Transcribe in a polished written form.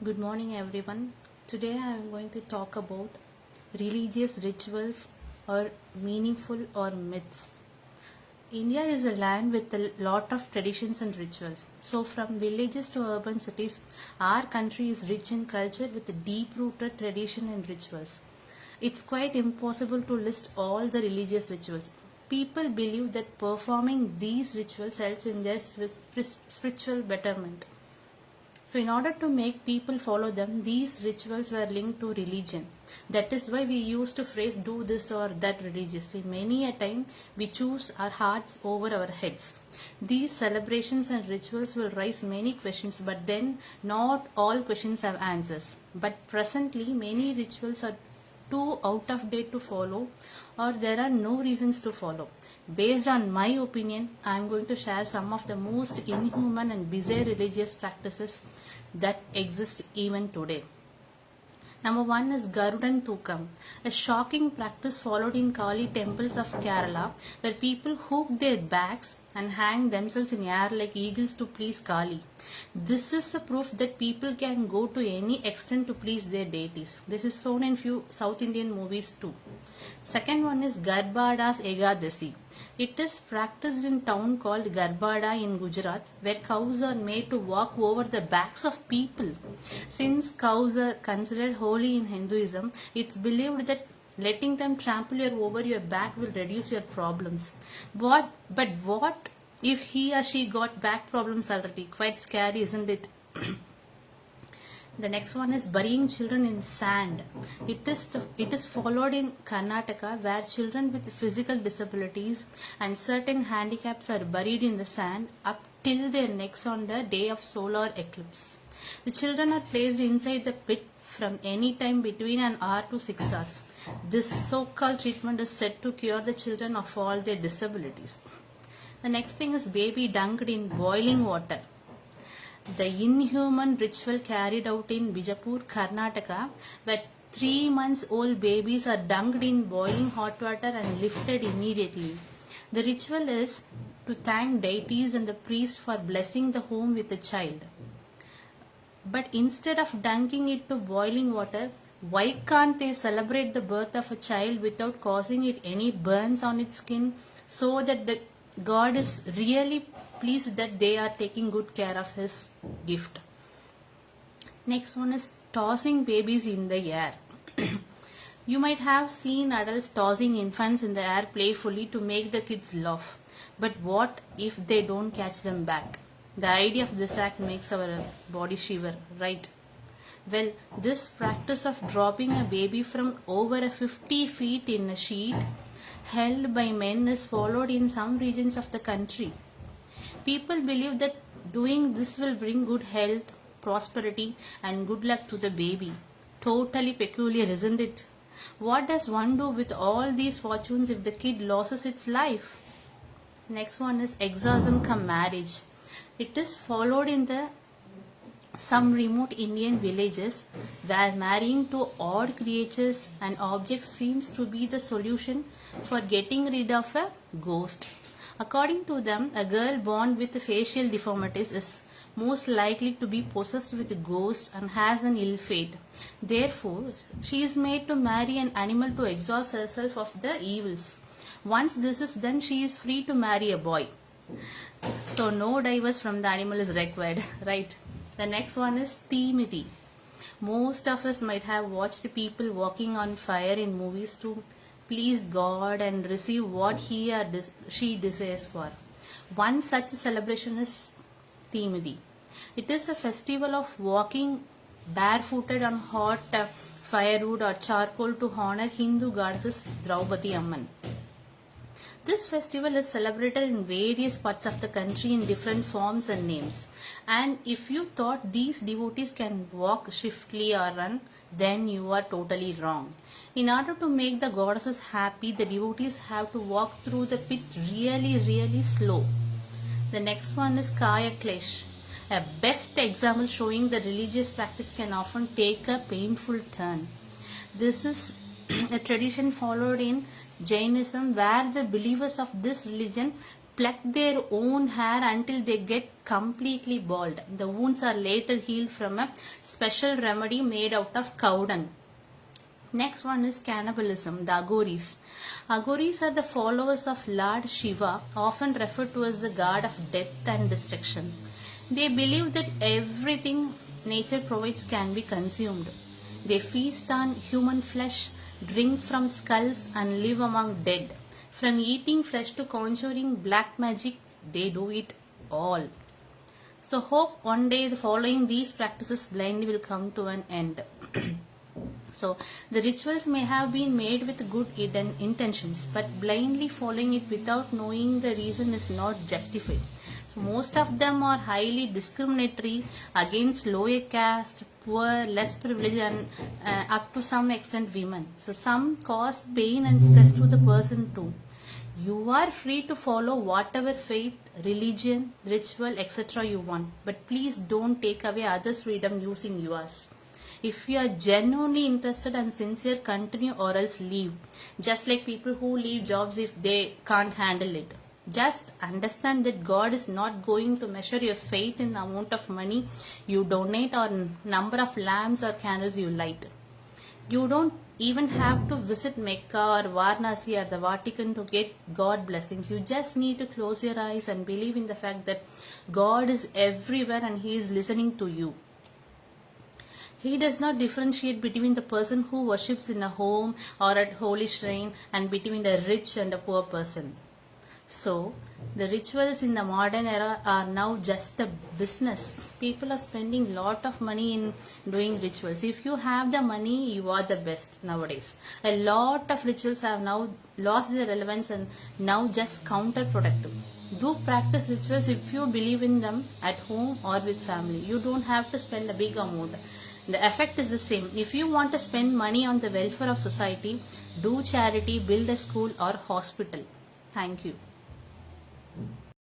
Good morning, everyone. Today I am going to talk about religious rituals or meaningful or myths. India is a land with a lot of traditions and rituals. So, from villages to urban cities, our country is rich in culture with a deep rooted tradition and rituals. It's quite impossible to list all the religious rituals. People believe that performing these rituals helps in their spiritual betterment. So, in order to make people follow them, these rituals were linked to religion. That is why we used to phrase do this or that religiously. Many a time we choose our hearts over our heads. These celebrations and rituals will raise many questions, but then not all questions have answers. But presently, many rituals are too out of date to follow, or there are no reasons to follow. Based on my opinion, I am going to share some of the most inhuman and bizarre religious practices that exist even today. Number one is Garudan Tukam, a shocking practice followed in Kali temples of Kerala, where people hook their backs and hang themselves in air like eagles to please Kali. This is a proof that people can go to any extent to please their deities. This is shown in few South Indian movies too. Second one is Garbada's Egadasi. It is practiced in town called Garbada in Gujarat, where cows are made to walk over the backs of people. Since cows are considered holy in Hinduism, it's believed that letting them trample over your back will reduce your problems. But what if he or she got back problems already? Quite scary, isn't it? The next one is burying children in sand. It is followed in Karnataka, where children with physical disabilities and certain handicaps are buried in the sand up till their necks on the day of solar eclipse. The children are placed inside the pit from any time between an hour to 6 hours. This so-called treatment is said to cure the children of all their disabilities. The next thing is baby dunked in boiling water. The inhuman ritual carried out in Bijapur, Karnataka, where 3 months old babies are dunked in boiling hot water and lifted immediately. The ritual is to thank deities and the priest for blessing the home with the child. But instead of dunking it to boiling water, why can't they celebrate the birth of a child without causing it any burns on its skin, so that the God is really pleased that they are taking good care of his gift? Next one is tossing babies in the air. You might have seen adults tossing infants in the air playfully to make the kids laugh. But what if they don't catch them back? The idea of this act makes our body shiver, right? Well, this practice of dropping a baby from over 50 feet in a sheet held by men is followed in some regions of the country. People believe that doing this will bring good health, prosperity, and good luck to the baby. Totally peculiar, isn't it? What does one do with all these fortunes if the kid loses its life? Next one is exhaustion cum marriage. It is followed in some remote Indian villages, where marrying to odd creatures and objects seems to be the solution for getting rid of a ghost. According to them, a girl born with facial deformities is most likely to be possessed with a ghost and has an ill fate. Therefore, she is made to marry an animal to exhaust herself of the evils. Once this is done, she is free to marry a boy. So no divorce from the animal is required, right? The next one is Timidi. Most of us might have watched people walking on fire in movies to please God and receive what he or she desires for. One such celebration is Timidi. It is a festival of walking barefooted on hot firewood or charcoal to honor Hindu goddess Draupadi Amman. This festival is celebrated in various parts of the country in different forms and names. And if you thought these devotees can walk swiftly or run, then you are totally wrong. In order to make the goddesses happy, the devotees have to walk through the pit really slow. The next one is Kayak, a best example showing that religious practice can often take a painful turn. This is a tradition followed in Jainism, where the believers of this religion pluck their own hair until they get completely bald. The wounds are later healed from a special remedy made out of cow dung. Next one is cannibalism, the Aghoris. Aghoris are the followers of Lord Shiva, often referred to as the god of death and destruction. They believe that everything nature provides can be consumed. They feast on human flesh, drink from skulls, and live among dead. From eating flesh to conjuring black magic, they do it all. So hope one day the following these practices blindly will come to an end. So the rituals may have been made with good intentions, but blindly following it without knowing the reason is not justified. So most of them are highly discriminatory against lower caste, poor, less privileged, and up to some extent women. So some cause pain and stress to the person too. You are free to follow whatever faith, religion, ritual, etc. you want, but please don't take away others' freedom using yours. If you are genuinely interested and sincere, continue or else leave. Just like people who leave jobs if they can't handle it. Just understand that God is not going to measure your faith in the amount of money you donate or number of lamps or candles you light. You don't even have to visit Mecca or Varanasi or the Vatican to get God blessings. You just need to close your eyes and believe in the fact that God is everywhere and He is listening to you. He does not differentiate between the person who worships in a home or at holy shrine and between a rich and a poor person. So, the rituals in the modern era are now just a business. People are spending lot of money in doing rituals. If you have the money, you are the best nowadays. A lot of rituals have now lost their relevance and now just counterproductive. Do practice rituals if you believe in them at home or with family. You don't have to spend a big amount. The effect is the same. If you want to spend money on the welfare of society, do charity, build a school or hospital. Thank you.